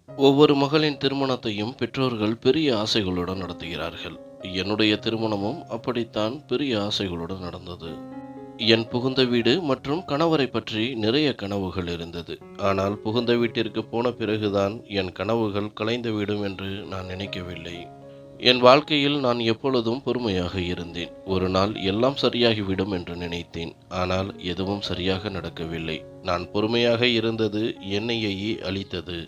ஒவ்வொரு மகளின் திருமணத்தையும் பெற்றோர்கள் பெரிய ஆசைகளுடன் நடத்துகிறார்கள். என்னுடைய திருமணமும் அப்படித்தான் பெரிய ஆசைகளுடன் நடந்தது. என் புகுந்த வீடு மற்றும் கணவரை பற்றி நிறைய கனவுகள் இருந்தது. ஆனால் புகுந்த வீட்டிற்கு போன பிறகுதான் என் கனவுகள் கலைந்துவிடும் என்று நான் நினைக்கவில்லை. என் வாழ்க்கையில் நான் எப்பொழுதும் பொறுமையாக இருந்தேன். ஒரு நாள் எல்லாம் சரியாகிவிடும் என்று நினைத்தேன். ஆனால் எதுவும் சரியாக நடக்கவில்லை. நான் பொறுமையாக இருந்தது என்னையே அழித்தது.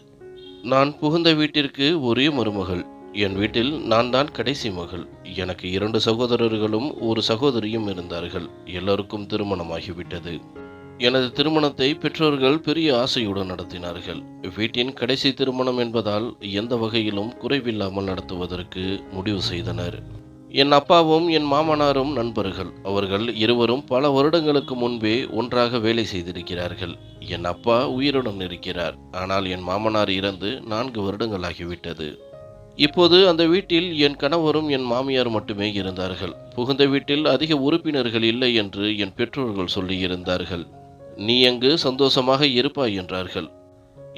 நான் புகுந்த வீட்டிற்கு ஒரே மருமகள். என் வீட்டில் நான் தான் கடைசி மகள். எனக்கு 2 சகோதரர்களும் ஒரு சகோதரியும் இருந்தார்கள். எல்லோருக்கும் திருமணமாகிவிட்டது. எனது திருமணத்தை பெற்றோர்கள் பெரிய ஆசையுடன் நடத்தினார்கள். வீட்டின் கடைசி திருமணம் என்பதால் எந்த வகையிலும் குறைவில்லாமல் நடத்துவதற்கு முடிவு செய்தனர். என் அப்பாவும் என் மாமனாரும் நண்பர்கள். அவர்கள் இருவரும் பல வருடங்களுக்கு முன்பே ஒன்றாக வேலை செய்திருக்கிறார்கள். என் அப்பா உயிருடன் இருக்கிறார். ஆனால் என் மாமனார் இறந்து 4 வருடங்களாகிவிட்டது. இப்போது அந்த வீட்டில் என் கணவரும் என் மாமியார் மட்டுமே இருந்தார்கள். புகுந்த வீட்டில் அதிக உறுப்பினர்கள் இல்லை என்று என் பெற்றோர்கள் சொல்லியிருந்தார்கள். நீ அங்கு சந்தோஷமாக இருப்பாய் என்றார்கள்.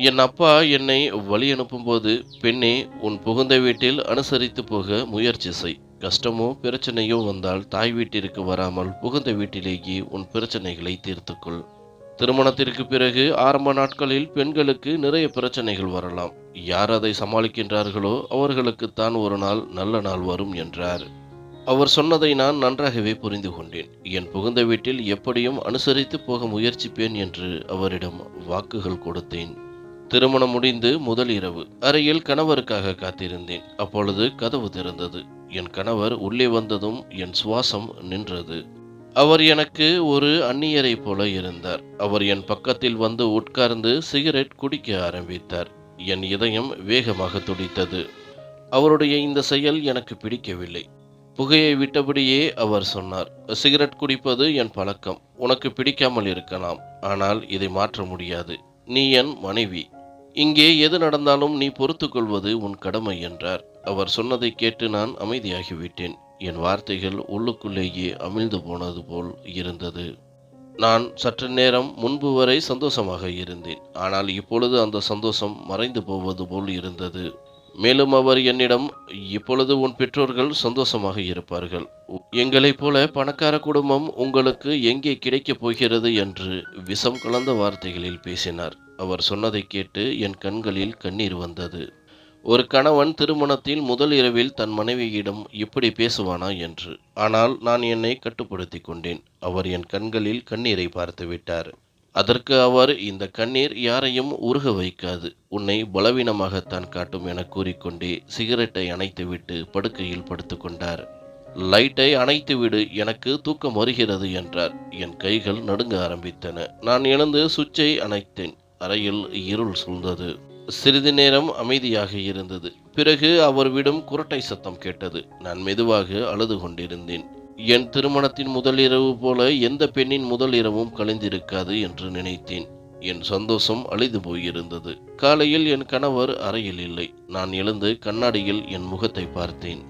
என் அப்பா என்னை வழி அனுப்பும்போது, பெண்ணே, உன் புகுந்த வீட்டில் அனுசரித்து போக முயற்சி செய். கஷ்டமோ பிரச்சனையோ வந்தால் தாய் வீட்டிற்கு வராமல் புகுந்த வீட்டிலேயே உன் பிரச்சனைகளை தீர்த்துக்கொள். திருமணத்திற்கு பிறகு ஆரம்ப நாட்களில் பெண்களுக்கு நிறைய பிரச்சனைகள் வரலாம். யார் அதை சமாளிக்கின்றார்களோ அவர்களுக்குத்தான் ஒரு நாள் நல்ல நாள் வரும் என்றார். அவர் சொன்னதை நான் நன்றாகவே புரிந்து கொண்டேன். என் புகுந்த வீட்டில் எப்படியும் அனுசரித்து போக முயற்சிப்பேன் என்று அவரிடம் வாக்குகள் கொடுத்தேன். திருமணம் முடிந்து முதல் இரவு அறையில் கணவருக்காக காத்திருந்தேன். அப்பொழுது கதவு திறந்தது. என் கணவர் உள்ளே வந்ததும் என் சுவாசம் நின்றது. அவர் எனக்கு ஒரு அந்நியரை போல இருந்தார். அவர் என் பக்கத்தில் வந்து உட்கார்ந்து சிகரெட் குடிக்க ஆரம்பித்தார். என் இதயம் வேகமாக துடித்தது. அவருடைய இந்த செயல் எனக்கு பிடிக்கவில்லை. புகையை விட்டபடியே அவர் சொன்னார், சிகரெட் குடிப்பது என் பழக்கம். உனக்கு பிடிக்காமல் இருக்கலாம், ஆனால் இதை மாற்ற முடியாது. நீ என் மனைவி. இங்கே எது நடந்தாலும் நீ பொறுத்துக்கொள்வது உன் கடமை என்றார். அவர் சொன்னதை கேட்டு நான் அமைதியாகிவிட்டேன். என் வார்த்தைகள் உள்ளுக்குள்ளேயே அமிழ்ந்து போனது போல் இருந்தது. நான் சற்று நேரம் முன்பு வரை சந்தோஷமாக இருந்தேன். ஆனால் இப்பொழுது அந்த சந்தோஷம் மறைந்து போவது போல் இருந்தது. மேலும் அவர் என்னிடம், இப்பொழுது உன் பெற்றோர்கள் சந்தோஷமாக இருப்பார்கள். எங்களைப் போல பணக்கார குடும்பம் உங்களுக்கு எங்கே கிடைக்கப் போகிறது என்று விஷம் கலந்த வார்த்தைகளில் பேசினார். அவர் சொன்னதை கேட்டு என் கண்களில் கண்ணீர் வந்தது. ஒரு கணவன் திருமணத்தில் முதல் இரவில் தன் மனைவியிடம் இப்படி பேசுவானா என்று. ஆனால் நான் என்னை கட்டுப்படுத்தி கொண்டேன். அவர் என் கண்களில் கண்ணீரை பார்த்து விட்டார். அதற்கு அவர், இந்த கண்ணீர் யாரையும் உருக வைக்காது, உன்னை பலவீனமாகத்தான் காட்டும் என கூறிக்கொண்டே சிகரெட்டை அணைத்துவிட்டு படுக்கையில் படுத்துக்கொண்டார். லைட்டை அணைத்துவிடு, எனக்கு தூக்கம் வருகிறது என்றார். என் கைகள் நடுங்க ஆரம்பித்தன. நான் எழுந்து சுவிட்சை அணைத்தேன். அறையில் இருள் சூழ்ந்தது. சிறிது நேரம் அமைதியாக இருந்தது. பிறகு அவர் விடும் குரட்டை சத்தம் கேட்டது. நான் மெதுவாக அழுது கொண்டிருந்தேன். என் திருமணத்தின் முதல் இரவு போல எந்த பெண்ணின் முதல் இரவும் கழிந்திருக்காது என்று நினைத்தேன். என் சந்தோஷம் அழிந்து போயிருந்தது. காலையில் என் கணவர் அறையில் இல்லை. நான் எழுந்து கண்ணாடியில் என் முகத்தை பார்த்தேன்.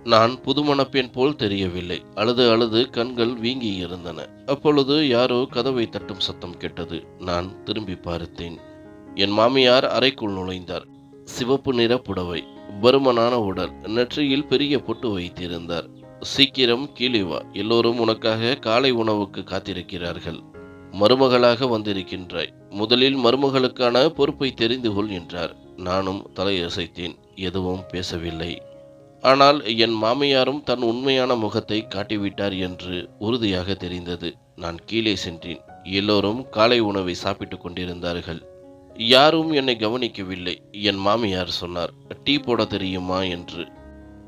நான் புதுமண பெண் போல் தெரியவில்லை. அழுது அழுது கண்கள் வீங்கி இருந்தன. அப்பொழுது யாரோ கதவை தட்டும் சத்தம் கேட்டது. நான் திரும்பி பார்த்தேன். என் மாமியார் அறைக்குள் நுழைந்தார். சிவப்பு நிற புடவை, பருமனான உடல், நெற்றியில் பெரிய பொட்டு வைத்திருந்தார். சீக்கிரம் கீழே வா, எல்லோரும் உனக்காக காலை உணவுக்கு காத்திருக்கிறார்கள். மருமகளாக வந்திருக்கின்றாய். முதலில் மருமகளுக்கான பொறுப்பை தெரிந்து கொள் என்றார். நானும் தலையசைத்தேன். எதுவும் பேசவில்லை. ஆனால் என் மாமியாரும் தன் உண்மையான முகத்தை காட்டிவிட்டார் என்று உறுதியாக தெரிந்தது. நான் கீழே சென்றேன். எல்லோரும் காலை உணவை சாப்பிட்டுக் கொண்டிருந்தார்கள். யாரும் என்னை கவனிக்கவில்லை. என் மாமியார் சொன்னார், டீ போட தெரியுமா என்று.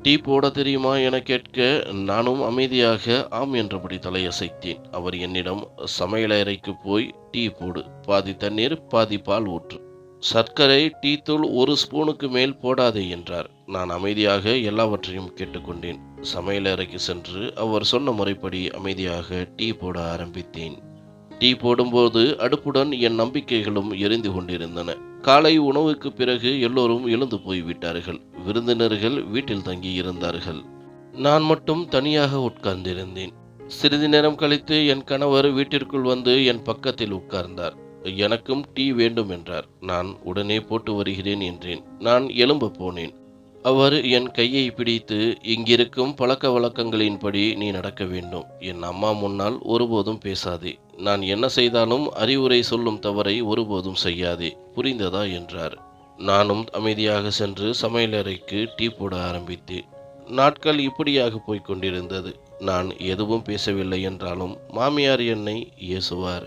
டீ போட தெரியுமா என கேட்க நானும் அமைதியாக ஆம் என்றபடி தலையசைத்தேன். அவர் என்னிடம், சமையலறைக்கு போய் டீ போடு, பாதி தண்ணீர் பாதி பால் ஊற்று, சர்க்கரை டீ தூள் 1 ஸ்பூனுக்கு மேல் போடாதே என்றார். நான் அமைதியாக எல்லாவற்றையும் கேட்டுக்கொண்டேன். சமையலறைக்கு சென்று அவர் சொன்ன முறைப்படி அமைதியாக டீ போட ஆரம்பித்தேன். டீ போடும்போது அடுப்புடன் என் நம்பிக்கைகளும் எரிந்து கொண்டிருந்தன. காலை உணவுக்கு பிறகு எல்லோரும் எழுந்து போய்விட்டார்கள். விருந்தினர்கள் வீட்டில் தங்கி இருந்தார்கள். நான் மட்டும் தனியாக உட்கார்ந்திருந்தேன். சிறிது நேரம் கழித்து என் கணவர் வீட்டிற்குள் வந்து என் பக்கத்தில் உட்கார்ந்தார். எனக்கும் டீ வேண்டும் என்றார். நான் உடனே போட்டு வருகிறேன் என்றேன். நான் எழும்ப போனேன். அவர் என் கையை பிடித்து, இங்கிருக்கும் பழக்க வழக்கங்களின்படி நீ நடக்க வேண்டும். என் அம்மா முன்னால் ஒருபோதும் பேசாதே. நான் என்ன செய்தாலும் அறிவுரை சொல்லும் தவறை ஒருபோதும் செய்யாதே. புரிந்ததா என்றார். நானும் அமைதியாக சென்று சமையலறைக்கு டீ போட ஆரம்பித்தேன். நாட்கள் இப்படியாக போய்க் கொண்டிருந்தது. நான் எதுவும் பேசவில்லை என்றாலும் மாமியார் என்னை ஏசுவார்.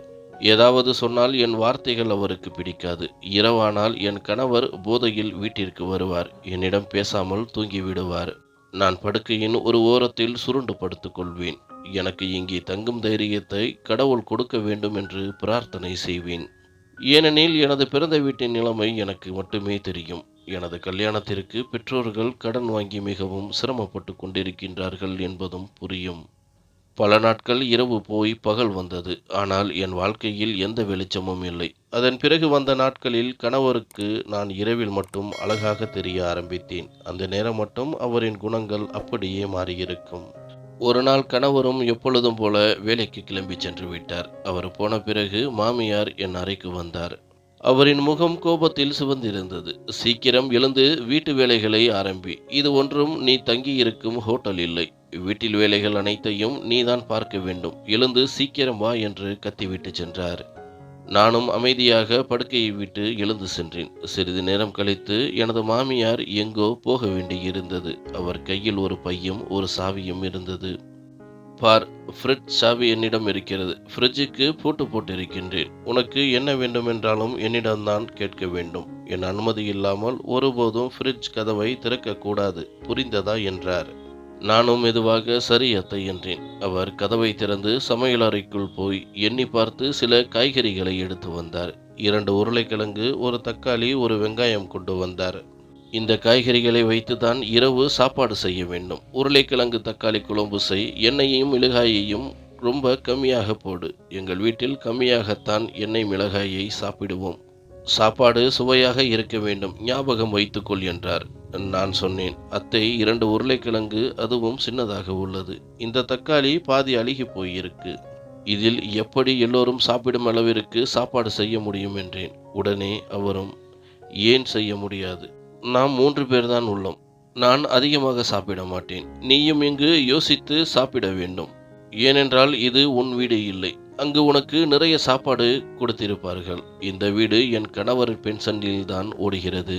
ஏதாவது சொன்னால் என் வார்த்தைகள் அவருக்கு பிடிக்காது. இரவானால் என் கணவர் போதையில் வீட்டிற்கு வருவார். என்னிடம் பேசாமல் தூங்கிவிடுவார். நான் படுக்கையின் ஒரு ஓரத்தில் சுருண்டு படுத்துக் கொள்வேன். எனக்கு இங்கே தங்கும் தைரியத்தை கடவுள் கொடுக்க வேண்டும் என்று பிரார்த்தனை செய்வேன். ஏனெனில் எனது பிறந்த வீட்டின் நிலைமை எனக்கு மட்டுமே தெரியும். எனது கல்யாணத்திற்கு பெற்றோர்கள் கடன் வாங்கி மிகவும் சிரமப்பட்டு கொண்டிருக்கின்றார்கள் என்பதும் புரியும். பல நாட்கள் இரவு போய் பகல் வந்தது. ஆனால் என் வாழ்க்கையில் எந்த வெளிச்சமும் இல்லை. அதன் பிறகு வந்த நாட்களில் கணவருக்கு நான் இரவில் மட்டும் அழகாக தெரிய ஆரம்பித்தேன். அந்த நேரம் மட்டும் அவரின் குணங்கள் அப்படியே மாறியிருக்கும். ஒரு நாள் கணவரும் எப்பொழுதும் போல வேலைக்கு கிளம்பி சென்று விட்டார். அவர் போன பிறகு மாமியார் என் அறைக்கு வந்தார். அவரின் முகம் கோபத்தில் சிவந்திருந்தது. சீக்கிரம் எழுந்து வீட்டு வேலைகளை ஆரம்பி. இது ஒன்றும் நீ தங்கியிருக்கும் ஹோட்டல் இல்லை. வீட்டில் வேலைகள் அனைத்தையும் நீதான் பார்க்க வேண்டும். எழுந்து சீக்கிரம் வா என்று கத்திவிட்டு சென்றார். நானும் அமைதியாக படுக்கையை விட்டு எழுந்து சென்றேன். சிறிது நேரம் கழித்து எனது மாமியார் எங்கோ போக வேண்டியிருந்தது. அவர் கையில் ஒரு பையும் ஒரு சாவியும் இருந்தது. பார், ஃப்ரிட்ஜ் சாவி என்னிடம் இருக்கிறது. ஃப்ரிட்ஜுக்கு பூட்டு போட்டிருக்கின்றேன். உனக்கு என்ன வேண்டுமென்றாலும் என்னிடம்தான் கேட்க வேண்டும். என் அனுமதி இல்லாமல் ஒருபோதும் ஃப்ரிட்ஜ் கதவை திறக்கக்கூடாது. புரிந்ததா என்றார். நானும் மெதுவாக சரி அத்தை என்றேன். அவர் கதவை திறந்து சமையலறைக்குள் போய் எண்ணி பார்த்து சில காய்கறிகளை எடுத்து வந்தார். 2 உருளைக்கிழங்கு, ஒரு தக்காளி, ஒரு வெங்காயம் கொண்டு வந்தார். இந்த காய்கறிகளை வைத்துதான் இரவு சாப்பாடு செய்ய வேண்டும். உருளைக்கிழங்கு தக்காளி குழம்பு செய். எண்ணெயையும் மிளகாயையும் ரொம்ப கம்மியாக போடு. எங்கள் வீட்டில் கம்மியாகத்தான் எண்ணெய் மிளகாயை சாப்பிடுவோம். சாப்பாடு சுவையாக இருக்க வேண்டும், ஞாபகம் வைத்துக்கொள் என்றார். நான் சொன்னேன், அத்தை, 2 உருளைக்கிழங்கு, அதுவும் சின்னதாக உள்ளது. இந்த தக்காளி பாதி அழுகி போயிருக்கு. இதில் எப்படி எல்லோரும் சாப்பிடும் அளவிற்கு சாப்பாடு செய்ய முடியும் என்றேன். உடனே அவரும், ஏன் செய்ய முடியாது? நாம் 3 பேர்தான் உள்ளோம். நான் அதிகமாக சாப்பிட மாட்டேன். நீயும் இங்கு யோசித்து சாப்பிட வேண்டும். ஏனென்றால் இது உன் வீடு இல்லை. அங்கு உனக்கு நிறைய சாப்பாடு கொடுத்திருப்பார்கள். இந்த வீடு என் கணவர் பென்ஷனில்தான் ஓடுகிறது.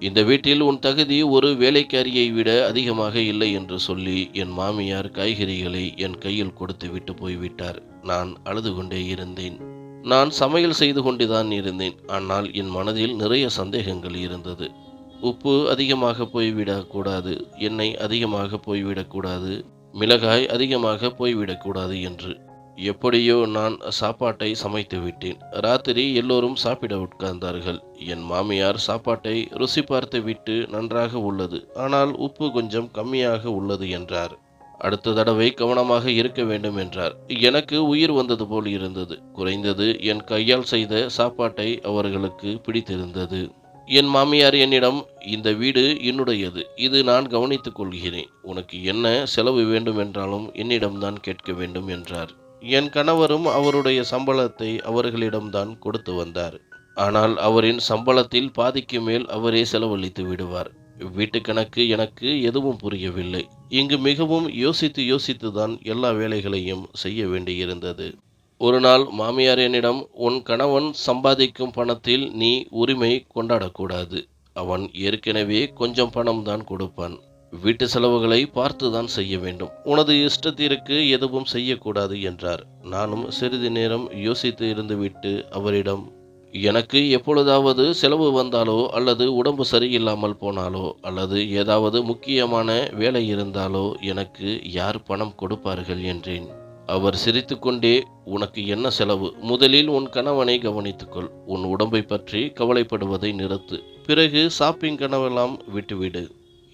இந்த வீட்டில் உன் தகுதி ஒரு வேலைக்காரியை விட அதிகமாக இல்லை என்று சொல்லி என் மாமியார் காய்கறிகளை என் கையில் கொடுத்து விட்டு போய்விட்டார். நான் அழுது கொண்டே இருந்தேன். நான் சமையல் செய்து கொண்டுதான் இருந்தேன். ஆனால் என் மனதில் நிறைய சந்தேகங்கள் இருந்தது. உப்பு அதிகமாக போய்விடக்கூடாது, எண்ணெய் அதிகமாக போய்விடக்கூடாது, மிளகாய் அதிகமாக போய்விடக்கூடாது என்று. எப்படியோ நான் சாப்பாட்டை சமைத்து விட்டேன். ராத்திரி எல்லோரும் சாப்பிட உட்கார்ந்தார்கள். என் மாமியார் சாப்பாட்டை ருசி பார்த்து விட்டு, நன்றாக உள்ளது, ஆனால் உப்பு கொஞ்சம் கம்மியாக உள்ளது என்றார். அடுத்த தடவை கவனமாக இருக்க வேண்டும் என்றார். எனக்கு உயிர் வந்தது போல் இருந்தது. குறைந்தது என் கையால் செய்த சாப்பாட்டை அவர்களுக்கு பிடித்திருந்தது. என் மாமியார் என்னிடம், இந்த வீடு என்னுடையது, இது நான் கவனித்துக் கொள்கிறேன். உனக்கு என்ன செலவு வேண்டும் என்றாலும் என்னிடம்தான் கேட்க வேண்டும் என்றார். என் கணவரும் அவருடைய சம்பளத்தை அவர்களிடம்தான் கொடுத்து வந்தார். ஆனால் அவரின் சம்பளத்தில் பாதிக்கு மேல் அவரே செலவழித்து விடுவார். வீட்டு கணக்கு எனக்கு எதுவும் புரியவில்லை. இங்கு மிகவும் யோசித்துதான் எல்லா வேலைகளையும் செய்ய வேண்டியிருந்தது. ஒரு நாள் மாமியார் என்னிடம், உன் கணவன் சம்பாதிக்கும் பணத்தில் நீ உரிமை கொண்டாடக்கூடாது. அவன் ஏற்கனவே கொஞ்சம் பணம் தான் கொடுப்பான். வீட்டு செலவுகளை பார்த்துதான் செய்ய வேண்டும். உனது இஷ்டத்திற்கு எதுவும் செய்யக்கூடாது என்றார். நானும் சிறிது நேரம் யோசித்து இருந்துவிட்டு அவரிடம், எனக்கு எப்பொழுதாவது செலவு வந்தாலோ அல்லது உடம்பு சரியில்லாமல் போனாலோ அல்லது ஏதாவது முக்கியமான வேலை இருந்தாலோ எனக்கு யார் பணம் கொடுப்பார்கள் என்றேன். அவர் சிரித்துக்கொண்டே, உனக்கு என்ன செலவு? முதலில் உன் கணவனை கவனித்துக்கொள். உன் உடம்பை பற்றி கவலைப்படுவதை நிறுத்து. பிறகு ஷாப்பிங் கனவெல்லாம் விட்டுவிடு.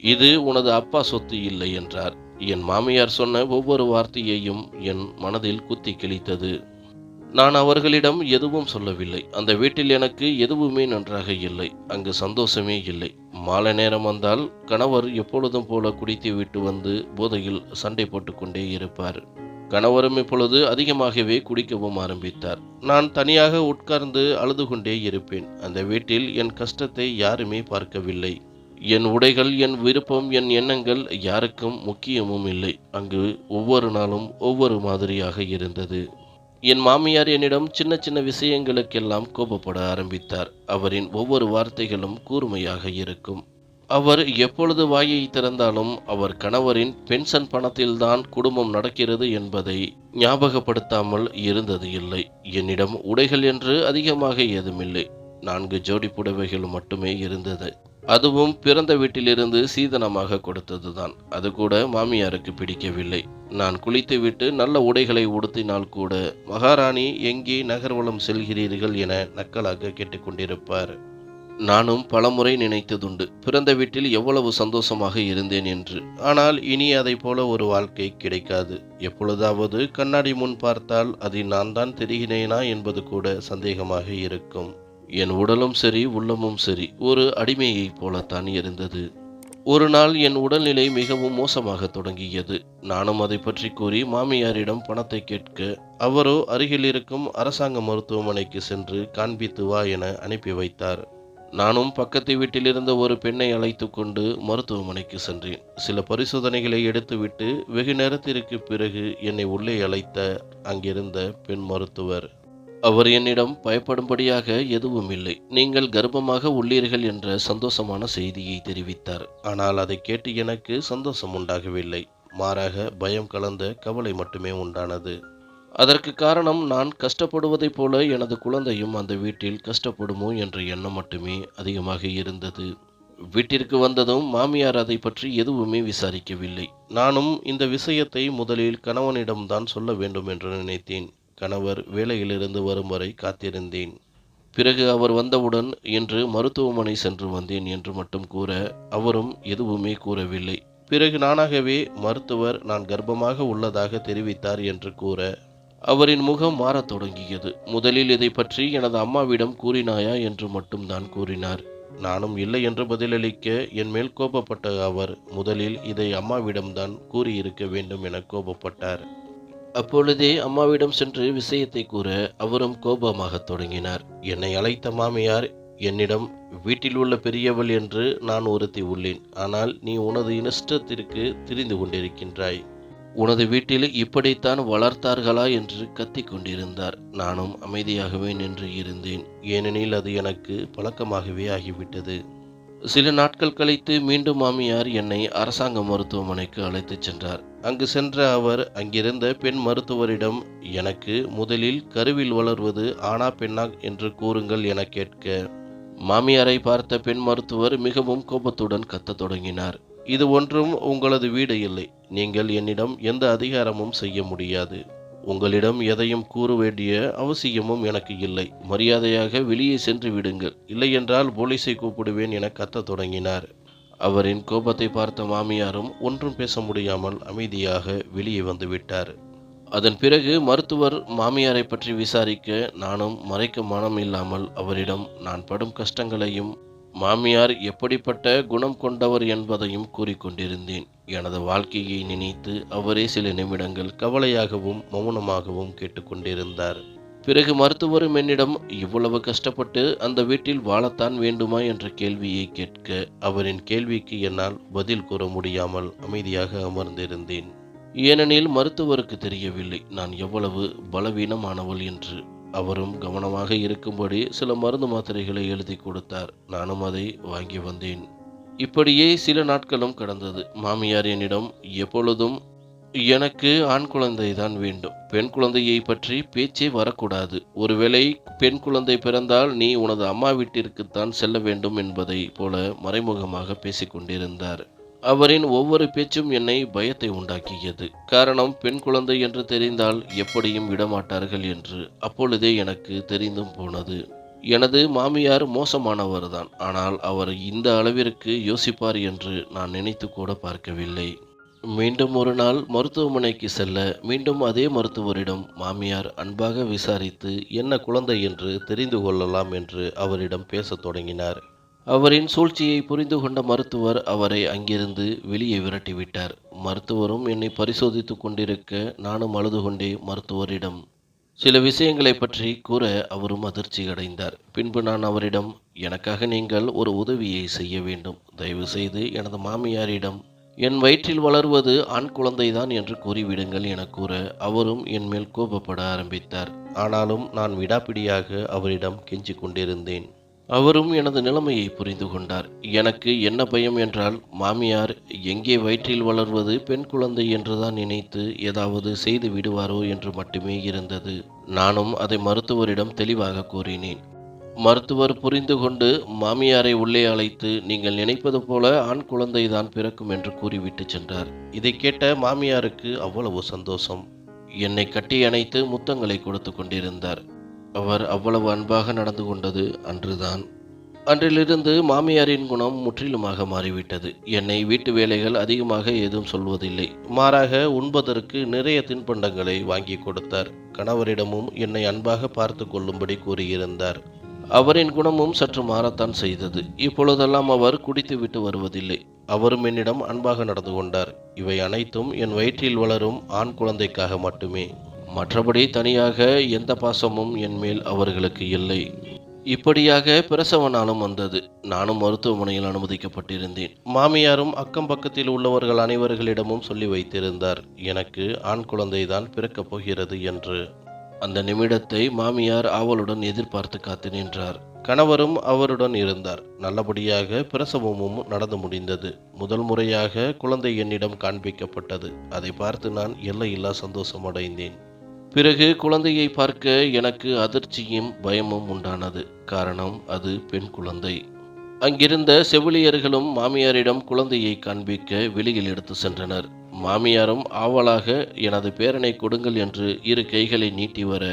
இது உனது அப்பா சொத்து இல்லை என்றார். என் மாமியார் சொன்ன ஒவ்வொரு வார்த்தையையும் என் மனதில் குத்தி கிழித்தது. நான் அவர்களிடம் எதுவும் சொல்லவில்லை. அந்த வீட்டில் எனக்கு எதுவுமே நன்றாக இல்லை. அங்கு சந்தோஷமே இல்லை. மாலை நேரம் வந்தால் கணவர் எப்பொழுதும் போல குடித்து விட்டு வந்து போதையில் சண்டை போட்டுக்கொண்டே இருப்பார். கணவரும் இப்பொழுது அதிகமாகவே குடிக்கவும் ஆரம்பித்தார். நான் தனியாக உட்கார்ந்து அழுது கொண்டே இருப்பேன். அந்த வீட்டில் என் கஷ்டத்தை யாருமே பார்க்கவில்லை. என் உடைகள், என் விருப்பம், என் எண்ணங்கள் யாருக்கும் முக்கியமும் இல்லை. அங்கு ஒவ்வொரு நாளும் ஒவ்வொரு மாதிரியாக இருந்தது. என் மாமியார் என்னிடம் சின்ன சின்ன விஷயங்களுக்கெல்லாம் கோபப்பட ஆரம்பித்தார். அவரின் ஒவ்வொரு வார்த்தைகளும் கூர்மையாக இருக்கும். அவர் எப்பொழுது வாயை திறந்தாலும் அவர் கணவரின் பென்ஷன் பணத்தில்தான் குடும்பம் நடக்கிறது என்பதை ஞாபகப்படுத்தாமல் இருந்தது இல்லை. என்னிடம் உடைகள் என்று அதிகமாக ஏதுமில்லை. 4 ஜோடி புடவைகள் மட்டுமே இருந்தது. அதுவும் பிறந்த வீட்டிலிருந்து சீதனமாக கொடுத்ததுதான். அது கூட மாமியாருக்கு பிடிக்கவில்லை. நான் குளித்துவிட்டு நல்ல உடைகளை உடுத்தினால் கூட, மகாராணி எங்கே நகர்வலம் செல்கிறீர்கள் என நக்கலாக கேட்டுக்கொண்டிருப்பார். நானும் பலமுறை நினைத்ததுண்டு, பிறந்த வீட்டில் எவ்வளவு சந்தோஷமாக இருந்தேன் என்று. ஆனால் இனி அதை போல ஒரு வாழ்க்கை கிடைக்காது. எப்பொழுதாவது கண்ணாடி முன் பார்த்தால் அதில் நான் தான் தெரிகிறேனா என்பது கூட சந்தேகமாக இருக்கும். என் உடலும் சரி, உள்ளமும் சரி, ஒரு அடிமையைப் போலத்தான் இருந்தது. ஒரு நாள் என் உடல்நிலை மிகவும் மோசமாக தொடங்கியது. நானும் அதை பற்றி கூறி மாமியாரிடம் பணத்தை கேட்க, அவரோ அருகில் இருக்கும் அரசாங்க மருத்துவமனைக்கு சென்று காண்பித்து வா என அனுப்பி வைத்தார். நானும் பக்கத்து வீட்டில் இருந்த ஒரு பெண்ணை அழைத்து கொண்டு மருத்துவமனைக்கு சென்றேன். சில பரிசோதனைகளை எடுத்துவிட்டு வெகு நேரத்திற்கு பிறகு என்னை உள்ளே அழைத்த அங்கிருந்த பெண் மருத்துவர். அவர் என்னிடம் பயப்படும்படியாக எதுவும் இல்லை. நீங்கள் கர்ப்பமாக உள்ளீர்கள் என்ற சந்தோஷமான செய்தியை தெரிவித்தார். ஆனால் அதை கேட்டு எனக்கு சந்தோஷம் உண்டாகவில்லை. மாறாக பயம் கலந்த கவலை மட்டுமே உண்டானது. அதற்கு காரணம், நான் கஷ்டப்படுவதைப் போல எனது குழந்தையும் அந்த வீட்டில் கஷ்டப்படுமோ என்ற எண்ணம் மட்டுமே அதிகமாக இருந்தது. வீட்டிற்கு வந்ததும் மாமியார் அதை பற்றி எதுவுமே விசாரிக்கவில்லை. நானும் இந்த விஷயத்தை முதலில் கணவனிடம்தான் சொல்ல வேண்டும் என்று நினைத்தேன். கணவர் வேலையிலிருந்து வரும் வரை காத்திருந்தேன். பிறகு அவர் வந்தவுடன் இன்று மருத்துவமனை சென்று வந்தேன் என்று மட்டும் கூற, அவரும் எதுவுமே கூறவில்லை. பிறகு நானாகவே மருத்துவர் நான் கர்ப்பமாக உள்ளதாக தெரிவித்தார் என்று கூற, அவரின் முகம் மாறத் தொடங்கியது. முதலில் இதை பற்றி எனது அம்மாவிடம் கூறினாயா என்று மட்டும்தான் கூறினார். நானும் இல்லை என்று பதிலளிக்க, என் மேல் கோபப்பட்ட அவர் முதலில் இதை அம்மாவிடம்தான் கூறியிருக்க வேண்டும் என கோபப்பட்டார். அப்பொழுதே அம்மாவிடம் சென்று விஷயத்தை கூற அவரும் கோபமாகத் தொடங்கினார். என்னை அழைத்த மாமியார் என்னிடம், வீட்டில் உள்ள பெரியவள் என்று நான் ஒருத்தி உள்ளேன். ஆனால் நீ உனது இஷ்டத்திற்கு திரிந்து கொண்டிருக்கின்றாய். உனது வீட்டில் இப்படித்தான் வளர்த்தார்களா என்று கத்திக் கொண்டிருந்தார். நானும் அமைதியாகவே நின்று இருந்தேன். ஏனெனில் அது எனக்கு பழக்கமாகவே ஆகிவிட்டது. சில நாட்கள் கழித்து மீண்டும் மாமியார் என்னை அரசாங்க மருத்துவமனைக்கு அழைத்துச் சென்றார். அங்கு சென்ற அவர் அங்கிருந்த பெண் மருத்துவரிடம், எனக்கு முதலில் கருவில் வளர்வது ஆணா பெண்ணா என்று கூறுங்கள் என கேட்க, மாமியாரை பார்த்த பெண் மருத்துவர் மிகவும் கோபத்துடன் கத்தத் தொடங்கினார். இது ஒன்றும் உங்களது வீடு இல்லை. நீங்கள் என்னிடம் எந்த அதிகாரமும் செய்ய முடியாது. உங்களிடம் எதையும் கூற வேண்டிய அவசியமும் எனக்கு இல்லை. மரியாதையாக வெளியே சென்று விடுங்கள், இல்லையென்றால் போலீஸை கூப்பிடுவேன் என கத்தத் தொடங்கினார். அவரின் கோபத்தை பார்த்த மாமியாரும் ஒன்றும் பேச முடியாமல் அமைதியாக வெளியே வந்துவிட்டார். அதன் பிறகு மருத்துவர் மாமியாரை பற்றி விசாரிக்க, நானும் மறைக்க மனம் இல்லாமல் அவரிடம் நான் படும் கஷ்டங்களையும் மாமியார் எப்படிப்பட்ட குணம் கொண்டவர் என்பதையும் கூறிக்கொண்டிருந்தேன். எனது வாழ்க்கையை நினைத்து அவரே சில நிமிடங்கள் கவலையாகவும் மௌனமாகவும் கேட்டுக்கொண்டிருந்தார். பிறகு மருத்துவரும் என்னிடம், இவ்வளவு கஷ்டப்பட்டு அந்த வீட்டில் வாழத்தான் வேண்டுமா என்ற கேள்வியை கேட்க, அவரின் கேள்விக்கு என்னால் பதில் கூற முடியாமல் அமைதியாக அமர்ந்திருந்தேன். ஏனெனில் மருத்துவருக்கு தெரியவில்லை நான் எவ்வளவு பலவீனமானவள் என்று. அவரும் கவனமாக இருக்கும்படி சில மருந்து மாத்திரைகளை எழுதி கொடுத்தார். நானும் அதை வாங்கி வந்தேன். இப்படியே சில நாட்களும் கடந்தது. மாமியார் என்னிடம் எப்பொழுதும், எனக்கு ஆண் குழந்தைதான் வேண்டும், பெண் குழந்தையை பற்றி பேச்சே வரக்கூடாது. ஒருவேளை பெண் குழந்தை பிறந்தால் நீ உனது அம்மா வீட்டிற்குத்தான் செல்ல வேண்டும் என்பதை போல மறைமுகமாக பேசிக்கொண்டிருந்தார். அவரின் ஒவ்வொரு பேச்சும் என்னை பயத்தை உண்டாக்கியது. காரணம், பெண் குழந்தை என்று தெரிந்தால் எப்படியும் விடமாட்டார்கள் என்று அப்பொழுதே எனக்கு தெரிந்தும் போனது. எனது மாமியார் மோசமானவர்தான். ஆனால் அவர் இந்த அளவிற்கு யோசிப்பார் என்று நான் நினைத்து கூட பார்க்கவில்லை. மீண்டும் ஒரு நாள் மருத்துவமனைக்கு செல்ல, மீண்டும் அதே மருத்துவரிடம் மாமியார் அன்பாக விசாரித்து என்ன குழந்தை என்று தெரிந்து கொள்ளலாம் என்று அவரிடம் பேசத் தொடங்கினார். அவரின் சூழ்ச்சியை புரிந்து கொண்ட மருத்துவர் அவரை அங்கிருந்து வெளியே விரட்டிவிட்டார். மருத்துவரும் என்னை பரிசோதித்துக் கொண்டிருக்க நானும் அழுது கொண்டே மருத்துவரிடம் சில விஷயங்களை பற்றி கூற அவரும் அதிர்ச்சி அடைந்தார். பின்பு நான் அவரிடம், எனக்காக நீங்கள் ஒரு உதவியை செய்ய வேண்டும். தயவு செய்து எனது மாமியாரிடம் என் வயிற்றில் வளர்வது ஆண் குழந்தைதான் என்று கூறிவிடுங்கள் என கூற அவரும் என் மேல் கோபப்பட ஆரம்பித்தார். ஆனாலும் நான் விடாப்பிடியாக அவரிடம் கெஞ்சிக் கொண்டிருந்தேன். அவரும் எனது நிலைமையை புரிந்து கொண்டார். எனக்கு என்ன பயம் என்றால், மாமியார் எங்கே வயிற்றில் வளர்வது பெண் குழந்தை என்றுதான் நினைத்து ஏதாவது செய்து விடுவாரோ என்று மட்டுமே இருந்தது. நானும் அதை மருத்துவரிடம் தெளிவாக கூறினேன். மருத்துவர் புரிந்து கொண்டு மாமியாரை உள்ளே அழைத்து, நீங்கள் நினைப்பது போல ஆண் குழந்தைதான் பிறக்கும் என்று கூறிவிட்டு சென்றார். இதை கேட்ட மாமியாருக்கு அவ்வளவு சந்தோஷம். என்னை கட்டி அணைத்து முத்தங்களை கொடுத்து கொண்டிருந்தார். அவர் அவ்வளவு அன்பாக நடந்து கொண்டது அன்றுதான். அன்றிலிருந்து மாமியாரின் குணம் முற்றிலுமாக மாறிவிட்டது. என்னை வீட்டு வேலைகள் அதிகமாக ஏதும் சொல்வதில்லை. மாறாக உண்பதற்கு நிறைய தின்பண்டங்களை வாங்கி கொடுத்தார். கணவரிடமும் என்னை அன்பாக பார்த்து கொள்ளும்படி கூறியிருந்தார். அவரின் குணமும் சற்று மாறத்தான் செய்தது. இப்பொழுதெல்லாம் அவர் குடித்துவிட்டு வருவதில்லை. அவரும் என்னிடம் அன்பாக நடந்து கொண்டார். இவை அனைத்தும் என் வயிற்றில் வளரும் ஆண் குழந்தைக்காக மட்டுமே. மற்றபடி தனியாக எந்த பாசமும் என் மேல் அவர்களுக்கு இல்லை. இப்படியாக பிரசவ நாளும் வந்தது. நானும் மருத்துவமனையில் அனுமதிக்கப்பட்டிருந்தேன். மாமியாரும் அக்கம் பக்கத்தில் உள்ளவர்கள் அனைவர்களிடமும் சொல்லி வைத்திருந்தார், எனக்கு ஆண் குழந்தைதான் பிறக்கப் போகிறது என்று. அந்த நிமிடத்தை மாமியார் ஆவலுடன் எதிர்பார்த்து காத்து நின்றார். கணவரும் அவருடன் இருந்தார். நல்லபடியாக பிரசவமும் நடந்து முடிந்தது. முதல் முறையாக குழந்தை என்னிடம் காண்பிக்கப்பட்டது. அதை பார்த்து நான் எல்லையில்லா சந்தோஷம் அடைந்தேன். பிறகு குழந்தையை பார்க்க எனக்கு அதிர்ச்சியும் பயமும் உண்டானது. காரணம், அது பெண் குழந்தை. அங்கிருந்த செவிலியர்களும் மாமியாரிடம் குழந்தையை காண்பிக்க வெளியில் எடுத்து சென்றனர். மாமியாரும் ஆவலாக எனது பேரனை கொடுங்கள் என்று இரு கைகளை நீட்டி வர,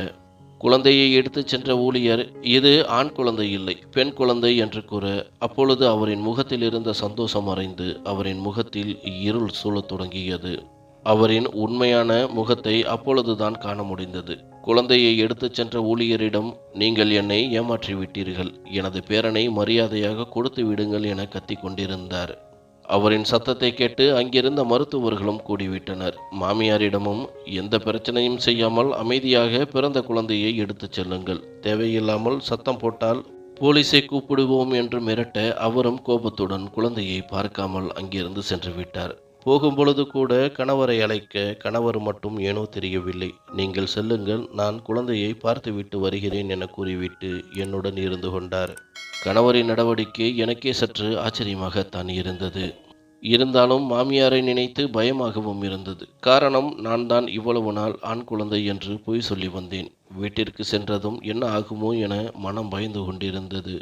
குழந்தையை எடுத்துச் சென்ற ஊழியர், இது ஆண் குழந்தை இல்லை, பெண் குழந்தை என்று கூற, அப்பொழுது அவரின் முகத்தில் இருந்த சந்தோஷம் மறைந்து அவரின் முகத்தில் இருள் சூழத் தொடங்கியது. அவரின் உண்மையான முகத்தை அப்பொழுதுதான் காண முடிந்தது. குழந்தையை எடுத்துச் சென்ற ஊழியரிடம், நீங்கள் என்னை ஏமாற்றிவிட்டீர்கள், எனது பேரனை மரியாதையாக கொடுத்து விடுங்கள் என கத்திக் கொண்டிருந்தார். அவரின் சத்தத்தை கேட்டு அங்கிருந்த மருத்துவர்களும் கூடிவிட்டனர். மாமியாரிடமும், எந்த பிரச்சனையும் செய்யாமல் அமைதியாக பிறந்த குழந்தையை எடுத்துச் செல்லுங்கள், தேவையில்லாமல் சத்தம் போட்டால் போலீஸை கூப்பிடுவோம் என்று மிரட்ட அவரும் கோபத்துடன் குழந்தையை பார்க்காமல் அங்கிருந்து சென்று விட்டார். போகும்பொழுது கூட கணவரை அழைக்க கணவர் மட்டும் ஏனோ தெரியவில்லை. நீங்கள் செல்லுங்கள், நான் குழந்தையை பார்த்துவிட்டு வருகிறேன் என கூறிவிட்டு என்னுடன் இருந்து கொண்டார். கணவரின் நடவடிக்கை எனக்கே சற்று ஆச்சரியமாகத்தான் இருந்தது. இருந்தாலும் மாமியாரை நினைத்து பயமாகவும் இருந்தது. காரணம், நான் தான் இவ்வளவு நாள் ஆண் குழந்தை என்று பொய் சொல்லி வந்தேன். வீட்டிற்கு சென்றதும் என்ன ஆகுமோ என மனம் பயந்து கொண்டிருந்தது.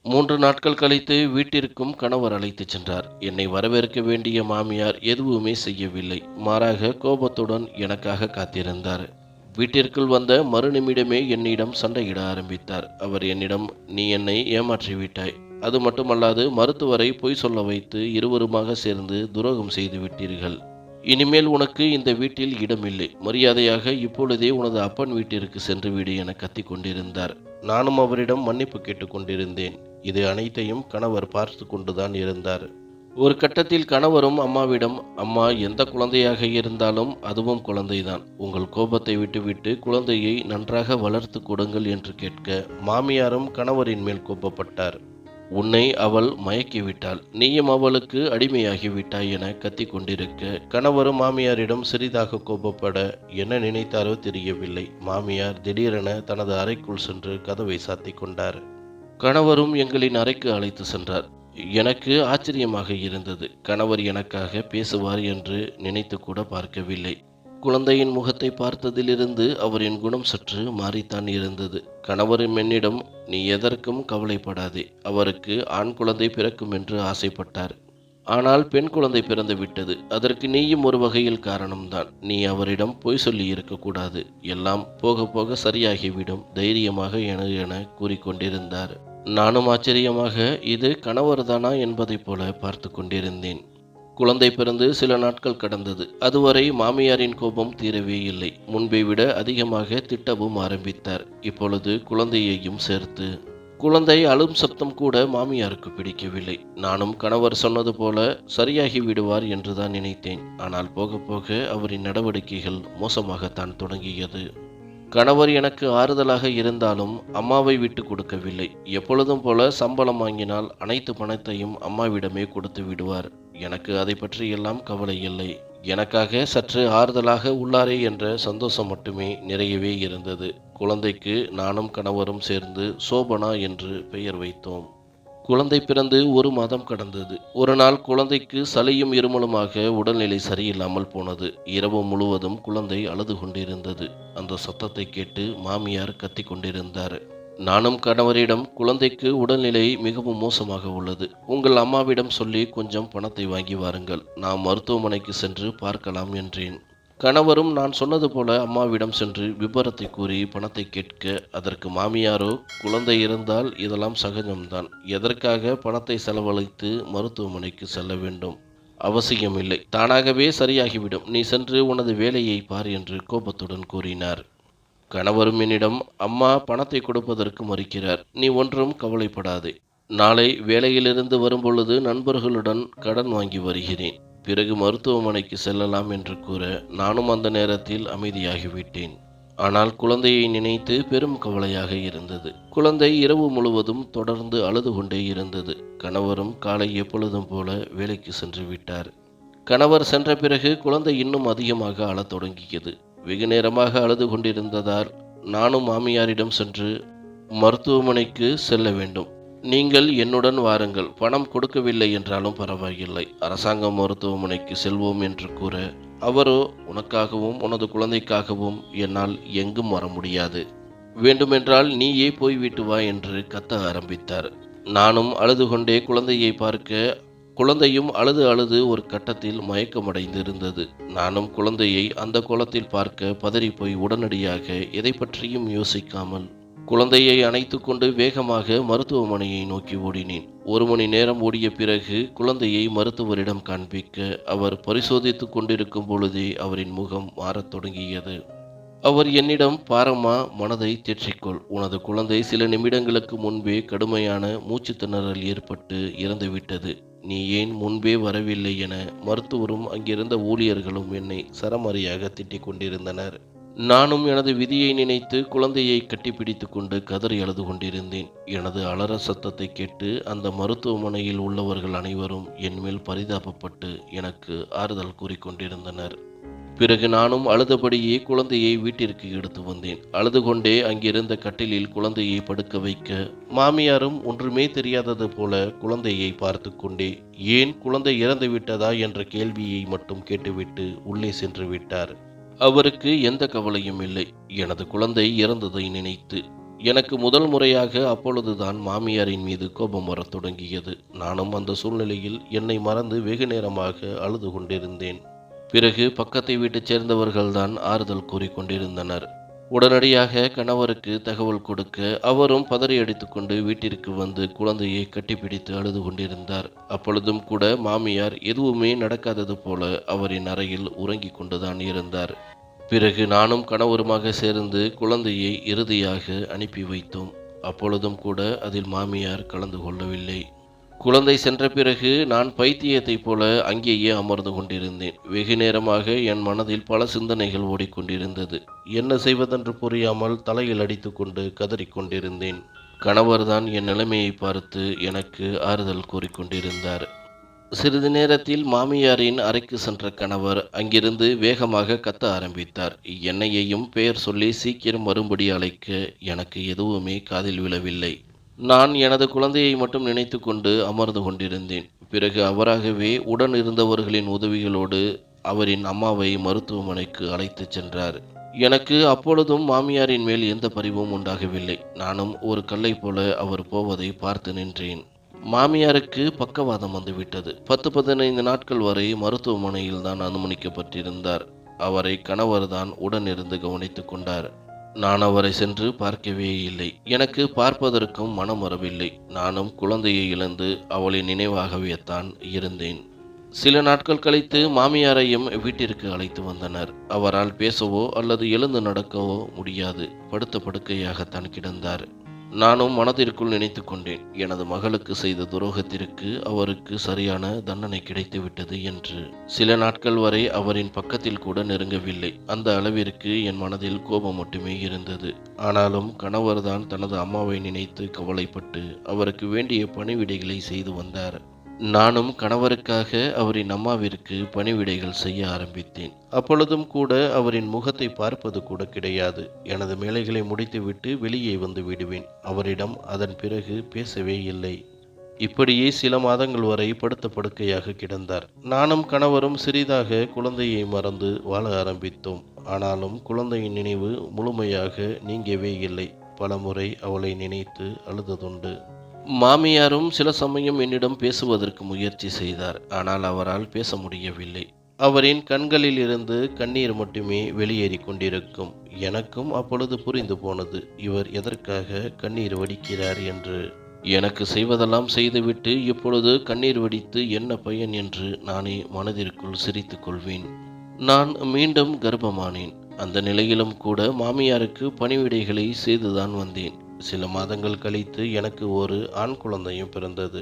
3 நாட்கள் கழித்து வீட்டிற்கும் கணவர் அழைத்துச் சென்றார். என்னை வரவேற்க வேண்டிய மாமியார் எதுவுமே செய்யவில்லை. மாறாக கோபத்துடன் எனக்காக காத்திருந்தார். வீட்டிற்குள் வந்த மறுநிமிடமே என்னிடம் சண்டையிட ஆரம்பித்தார். அவர் என்னிடம், நீ என்னை ஏமாற்றிவிட்டாய், அது மட்டுமல்லாது மருத்துவரை பொய் சொல்ல வைத்து இருவருமாக சேர்ந்து துரோகம் செய்து விட்டீர்கள். இனிமேல் உனக்கு இந்த வீட்டில் இடமில்லை. மரியாதையாக இப்பொழுதே உனது அப்பன் வீட்டிற்கு சென்று விடு என கத்திக் கொண்டிருந்தார். நானும் அவரிடம் மன்னிப்பு கேட்டுக்கொண்டிருந்தேன். இது அனைத்தையும் கணவர் பார்த்து கொண்டுதான் இருந்தார். ஒரு கட்டத்தில் கணவரும் அம்மாவிடம், அம்மா, எந்த குழந்தையாக இருந்தாலும் அதுவும் குழந்தைதான். உங்கள் கோபத்தை விட்டுவிட்டு குழந்தையை நன்றாக வளர்த்து கொடுங்கள் என்று கேட்க, மாமியாரும் கணவரின் மேல் கோபப்பட்டார். உன்னை அவள் மயக்கிவிட்டாள், நீயும் அவளுக்கு அடிமையாகிவிட்டாய் என கத்திக் கொண்டிருக்க, கணவரும் மாமியாரிடம் சிறிதாக கோபப்பட, என்ன நினைத்தாரோ தெரியவில்லை. மாமியார் திடீரென தனது அறைக்குள் சென்று கதவை சாத்தி கொண்டார். கணவரும் எங்களின் அறைக்கு அழைத்து சென்றார். எனக்கு ஆச்சரியமாக இருந்தது. கணவர் எனக்காக பேசுவார் என்று நினைத்து கூட பார்க்கவில்லை. குழந்தையின் முகத்தை பார்த்ததிலிருந்து அவரின் குணம் சற்று மாறித்தான் இருந்தது. கணவரும் என்னிடம், நீ எதற்கும் கவலைப்படாதே, அவருக்கு ஆண் குழந்தை பிறக்கும் என்று ஆசைப்பட்டார். ஆனால் பெண் குழந்தை பிறந்து விட்டது. அதற்கு நீயும் ஒரு வகையில் காரணம்தான். நீ அவரிடம் பொய் சொல்லி இருக்கக்கூடாது. எல்லாம் போக போக சரியாகிவிடும், தைரியமாக என கூறிக்கொண்டிருந்தார். நானும் ஆச்சரியமாக இது கணவர்தானா என்பதைப் போல பார்த்து கொண்டிருந்தேன். குழந்தை பிறந்து சில நாட்கள் கடந்தது. அதுவரை மாமியாரின் கோபம் தீரவே இல்லை. முன்பை விட அதிகமாக திட்டவும் ஆரம்பித்தார். இப்பொழுது குழந்தையையும் சேர்த்து. குழந்தை அழும் சப்தம் கூட மாமியாருக்கு பிடிக்கவில்லை. நானும் கணவர் சொன்னது போல சரியாகி விடுவார் என்றுதான் நினைத்தேன். ஆனால் போக போக அவரின் நடவடிக்கைகள் மோசமாகத்தான் தொடங்கியது. கணவர் எனக்கு ஆறுதலாக இருந்தாலும் அம்மாவை விட்டு கொடுக்கவில்லை. எப்பொழுதும் போல சம்பளம் வாங்கினால் அனைத்து பணத்தையும் அம்மாவிடமே கொடுத்து விடுவார். எனக்கு அதை பற்றி எல்லாம் கவலை இல்லை. எனக்காக சற்று ஆறுதலாக உள்ளாரே என்ற சந்தோஷம் மட்டுமே நிறையவே இருந்தது. குழந்தைக்கு நானும் கணவரும் சேர்ந்து சோபனா என்று பெயர் வைத்தோம். குழந்தை பிறந்து 1 மாதம் கடந்தது. ஒரு நாள் குழந்தைக்கு சளியும் இருமலுமாக உடல்நிலை சரியில்லாமல் போனது. இரவு முழுவதும் குழந்தை அழுது கொண்டிருந்தது. அந்த சத்தத்தை கேட்டு மாமியார் கத்திக் கொண்டிருந்தார். நானும் கணவரிடம், குழந்தைக்கு உடல்நிலை மிகவும் மோசமாக உள்ளது. உங்கள் அம்மாவிடம் சொல்லி கொஞ்சம் பணத்தை வாங்கி வாருங்கள். நாம் மருத்துவமனைக்கு சென்று பார்க்கலாம் என்றேன். கணவரும் நான் சொன்னது போல அம்மாவிடம் சென்று விபரத்தை கூறி பணத்தை கேட்க, அதற்கு மாமியாரோ, குழந்தை இருந்தால் இதெல்லாம் சகஜம்தான். எதற்காக பணத்தை செலவழித்து மருத்துவமனைக்கு செல்ல வேண்டும்? அவசியமில்லை, தானாகவே சரியாகிவிடும். நீ சென்று உனது வேலையை பார் என்று கோபத்துடன் கூறினார். கணவரும் என்னிடம், அம்மா பணத்தை கொடுப்பதற்கு மறுக்கிறார். நீ ஒன்றும் கவலைப்படாதே. நாளை வேலையிலிருந்து வரும்பொழுது நண்பர்களுடன் கடன் வாங்கி வருகிறேன். பிறகு மருத்துவமனைக்கு செல்லலாம் என்று கூற, நானும் அந்த நேரத்தில் அமைதியாகிவிட்டேன். ஆனால் குழந்தையை நினைத்து பெரும் கவலையாக இருந்தது. குழந்தை இரவு முழுவதும் தொடர்ந்து அழுது கொண்டே இருந்தது. கணவரும் காலை எப்பொழுதும் போல வேலைக்கு சென்று விட்டார். கணவர் சென்ற பிறகு குழந்தை இன்னும் அதிகமாக அழத் தொடங்கியது. வெகு நேரமாக அழுது கொண்டிருந்ததால் நானும் மாமியாரிடம் சென்று, மருத்துவமனைக்கு செல்ல வேண்டும். நீங்கள் என்னுடன் வாருங்கள். பணம் கொடுக்கவில்லை என்றாலும் பரவாயில்லை, அரசாங்க மருத்துவமனைக்கு செல்வோம் என்று கூற, அவரோ, உனக்காகவும் உனது குழந்தைக்காகவும் என்னால் எங்கும் வர முடியாது. வேண்டுமென்றால் நீயே போய்விட்டு வா என்று கத்த ஆரம்பித்தார். நானும் அழுது கொண்டே குழந்தையை பார்க்க, குழந்தையும் அழுது அழுது ஒரு கட்டத்தில் மயக்கமடைந்திருந்தது. நானும் குழந்தையை அந்த கோலத்தில் பார்க்க பதறிப்போய் உடனடியாக எதை பற்றியும் யோசிக்காமல் குழந்தையை அணைத்து கொண்டு வேகமாக மருத்துவமனையை நோக்கி ஓடினேன். 1 மணி நேரம் ஓடிய பிறகு குழந்தையை மருத்துவரிடம் காண்பிக்க, அவர் பரிசோதித்து கொண்டிருக்கும் பொழுதே அவரின் முகம் மாறத் தொடங்கியது. அவர் என்னிடம், பாரம்மா, மனதை தேற்றிக்கொள். உனது குழந்தை சில நிமிடங்களுக்கு முன்பே கடுமையான மூச்சு திணறல் ஏற்பட்டு இறந்துவிட்டது. நீ ஏன் முன்பே வரவில்லை என மருத்துவரும் அங்கிருந்த ஊழியர்களும் என்னை சரமாரியாக திட்டிக் கொண்டிருந்தனர். நானும் எனது விதியை நினைத்து குழந்தையை கட்டிப்பிடித்து கொண்டு கதறி அழுது கொண்டிருந்தேன். எனது அலற சத்தத்தை கேட்டு அந்த மருத்துவமனையில் உள்ளவர்கள் அனைவரும் என்மேல் பரிதாபப்பட்டு எனக்கு ஆறுதல் கூறிக்கொண்டிருந்தனர். பிறகு நானும் அழுதபடியே குழந்தையை வீட்டிற்கு எடுத்து வந்தேன். அழுது கொண்டே அங்கிருந்த கட்டிலில் குழந்தையை படுக்க வைக்க, மாமியாரும் ஒன்றுமே தெரியாதது போல குழந்தையை பார்த்து கொண்டே, ஏன் குழந்தை இறந்து விட்டதா என்ற கேள்வியை மட்டும் கேட்டுவிட்டு உள்ளே சென்று விட்டார். அவருக்கு எந்த கவலையும் இல்லை எனது குழந்தை இறந்ததை நினைத்து. எனக்கு முதல் முறையாக அப்பொழுதுதான் மாமியாரின் மீது கோபம் வரத் தொடங்கியது. நானும் அந்த சூழ்நிலையில் என்னை மறந்து வெகு நேரமாக அழுது கொண்டிருந்தேன். பிறகு பக்கத்தை வீட்டைச் சேர்ந்தவர்கள்தான் ஆறுதல் கூறிக்கொண்டிருந்தனர். உடனடியாக கணவருக்கு தகவல் கொடுக்க, அவரும் பதறி அடித்துக்கொண்டு வீட்டிற்கு வந்து குழந்தையை கட்டிப்பிடித்து அழுது கொண்டிருந்தார். அப்பொழுதும் கூட மாமியார் எதுவுமே நடக்காதது போல அவரின் அறையில் உறங்கிக் கொண்டுதான் இருந்தார். பிறகு நானும் கணவருமாக சேர்ந்து குழந்தையை இறுதியாக அனுப்பி வைத்தோம். அப்பொழுதும் கூட அதில் மாமியார் கலந்து கொள்ளவில்லை. குழந்தை சென்ற பிறகு நான் பைத்தியத்தைப் போல அங்கேயே அமர்ந்து கொண்டிருந்தேன். வெகு நேரமாக என் மனதில் பல சிந்தனைகள் ஓடிக்கொண்டிருந்தது. என்ன செய்வதென்று புரியாமல் தலையில் அடித்துக்கொண்டு கதறிக்கொண்டிருந்தேன். கணவர்தான் என் நிலைமையை பார்த்து எனக்கு ஆறுதல் கூறிக்கொண்டிருந்தார். சிறிது நேரத்தில் மாமியாரின் அறைக்கு சென்ற கணவர் அங்கிருந்து வேகமாக கத்த ஆரம்பித்தார். என்னையையும் பெயர் சொல்லி சீக்கிரம் வரும்படி அழைக்க, எனக்கு எதுவுமே காதில் விழவில்லை. நான் எனது குழந்தையை மட்டும் நினைத்து கொண்டு அமர்ந்து கொண்டிருந்தேன். பிறகு அவராகவே உடன் இருந்தவர்களின் உதவிகளோடு அவரின் அம்மாவை மருத்துவமனைக்கு அழைத்துச் சென்றார். எனக்கு அப்பொழுதும் மாமியாரின் மேல் எந்த பரிவும் உண்டாகவில்லை. நானும் ஒரு கல்லை போல அவர் போவதை பார்த்து நின்றேன். மாமியாருக்கு பக்கவாதம் வந்துவிட்டது. 10-15 நாட்கள் வரை மருத்துவமனையில் தான் அனுமதிக்கப்பட்டிருந்தார். அவரை கணவர்தான் உடனிருந்து கவனித்து கொண்டார். நான் அவரை சென்று பார்க்கவே இல்லை. எனக்கு பார்ப்பதற்கும் மனம் வரவில்லை. நானும் குழந்தையை இழந்து அவளின் நினைவாகவே தான் இருந்தேன். சில நாட்கள் கழித்து மாமியாரையும் வீட்டிற்கு அழைத்து வந்தனர். அவரால் பேசவோ அல்லது எழுந்து நடக்கவோ முடியாது. படுத்த படுக்கையாகத்தான் கிடந்தார். நானும் மனதிற்குள் நினைத்து கொண்டேன், எனது மகளுக்கு செய்த துரோகத்திற்கு அவருக்கு சரியான தண்டனை கிடைத்துவிட்டது என்று. சில நாட்கள் வரை அவரின் பக்கத்தில் கூட நெருங்கவில்லை. அந்த அளவிற்கு என் மனதில் கோபம் மட்டுமே இருந்தது. ஆனாலும் கணவர்தான் தனது அம்மாவை நினைத்து கவலைப்பட்டு அவருக்கு வேண்டிய பணிவிடைகளை செய்து வந்தார். நானும் கணவருக்காக அவரின் அம்மாவிற்கு பணிவிடைகள் செய்ய ஆரம்பித்தேன். அப்பொழுதும் கூட அவரின் முகத்தை பார்ப்பது கூட கிடையாது. எனது வேலைகளை முடித்துவிட்டு வெளியே வந்து விடுவேன். அவரிடம் அதன் பிறகு பேசவே இல்லை. இப்படியே சில மாதங்கள் வரை படுத்த படுக்கையாக கிடந்தார். நானும் கணவரும் சிறிதாக குழந்தையை மறந்து வாழ ஆரம்பித்தோம். ஆனாலும் குழந்தையின் நினைவு முழுமையாக நீங்கவே இல்லை. பலமுறை அவளை நினைத்து அழுததுண்டு. மாமியாரும் சில சமயம் என்னிடம் பேசுவதற்கு முயற்சி செய்தார். ஆனால் அவரால் பேச முடியவில்லை. அவரின் கண்களில் இருந்து கண்ணீர் மட்டுமே வெளியேறிக் கொண்டிருக்கும். எனக்கும் அப்பொழுது புரிந்து போனது, இவர் எதற்காக கண்ணீர் வடிக்கிறார் என்று. எனக்கு செய்வதெல்லாம் செய்துவிட்டு இப்பொழுது கண்ணீர் வடித்து என்ன பயன் என்று நானே மனதிற்குள் சிரித்துக் கொள்வேன். நான் மீண்டும் கர்ப்பமானேன். அந்த நிலையிலும் கூட மாமியாருக்கு பணிவிடைகளை செய்துதான் வந்தேன். சில மாதங்கள் கழித்து எனக்கு ஒரு ஆண் குழந்தையும் பிறந்தது.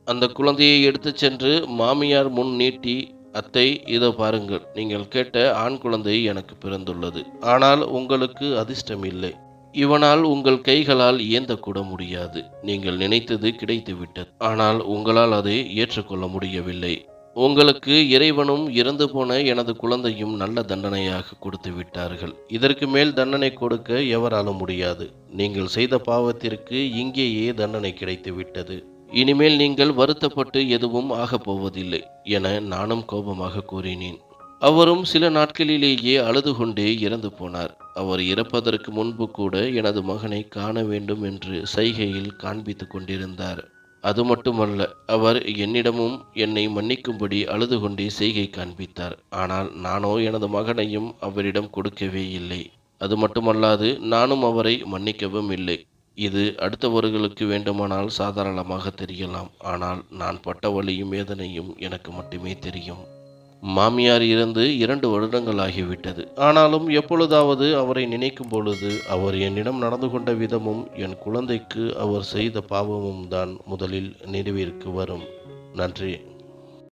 அந்த குழந்தையை எடுத்துச் சென்று மாமியார் முன் நீட்டி, அத்தை, இதோ பாருங்கள், நீங்கள் கேட்ட ஆண் குழந்தை எனக்கு பிறந்துள்ளது. ஆனால் உங்களுக்கு அதிர்ஷ்டம் இல்லை. இவனால் உங்கள் கைகளால் ஏந்தக்கூட முடியாது. நீங்கள் நினைத்தது கிடைத்துவிட்டது. ஆனால் உங்களால் அதை ஏற்றுக்கொள்ள முடியவில்லை. உங்களுக்கு இறைவனும் இறந்து போன எனது குழந்தையும் நல்ல தண்டனையாக கொடுத்து விட்டார்கள். இதற்கு மேல் தண்டனை கொடுக்க எவராலும் முடியாது. நீங்கள் செய்த பாவத்திற்கு இங்கேயே தண்டனை கிடைத்து விட்டது. இனிமேல் நீங்கள் வருத்தப்பட்டு எதுவும் ஆகப் போவதில்லை என நானும் கோபமாக கூறினேன். அவரும் சில நாட்களிலேயே அழுது கொண்டே இறந்து போனார். அவர் இறப்பதற்கு முன்பு கூட எனது மகனை காண வேண்டும் என்று சைகையில் காண்பித்து கொண்டிருந்தார். அது மட்டுமல்ல, அவர் என்னிடமும் என்னை மன்னிக்கும்படி அழுது கொண்டே செய்கை காண்பித்தார். ஆனால் நானோ எனது மகனையும் அவரிடம் கொடுக்கவே இல்லை. அது மட்டுமல்லாது நானும் அவரை மன்னிக்கவும் இல்லை. இது அடுத்தவர்களுக்கு வேண்டுமானால் சாதாரணமாக தெரியலாம். ஆனால் நான் பட்ட வலியும் வேதனையும் எனக்கு மட்டுமே தெரியும். மாமியார் இறந்து 2 வருடங்கள் ஆகிவிட்டது. ஆனாலும் எப்பொழுதாவது அவரை நினைக்கும் பொழுது அவர் என்னிடம் நடந்து கொண்ட விதமும் என் குழந்தைக்கு அவர் செய்த பாவமும் தான் முதலில் நினைவிற்கு வரும். நன்றி.